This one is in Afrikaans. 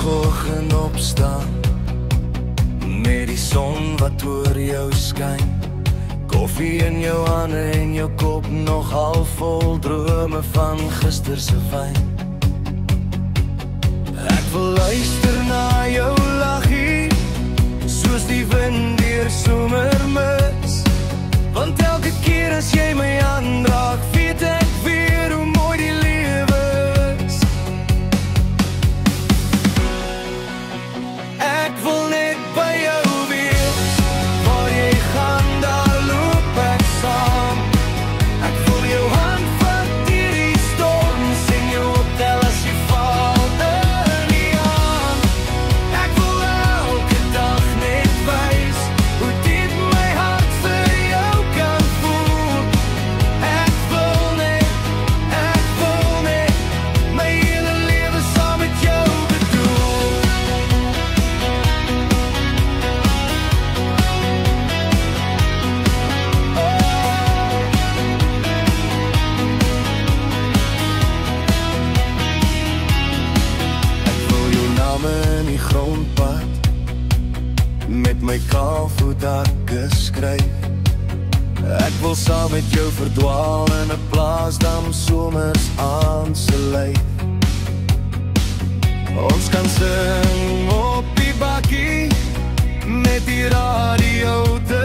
Vroegoggend opstaan met die son wat oor jou skyn, koffie in jou hande en jou kop nog half vol drome van gisterse wyn. Ek wil luister na jou lachie, soos die wind deur somermis, want elke keer as jy my aanraak, weet ek weer hoe mooi die lewe is. Ek wil net by jou wees, waar jy gaan, daar loop ek saam. Ek voel jou hand vat deur die storm, sing jou optel as jy val in die aan. Ek wil elke dag net wys, hoe diep my hart vir jou kan voel. Ek wil net, my hele lewe saam met jou bedoel. Ek wil jou naam in die grondpad, met my kaalvoet hakke skryf. Ek wil saam met jou verdwaal in 'n plaasdam somers aan se lyf. Ons kan sing op die bakkie, met die radio te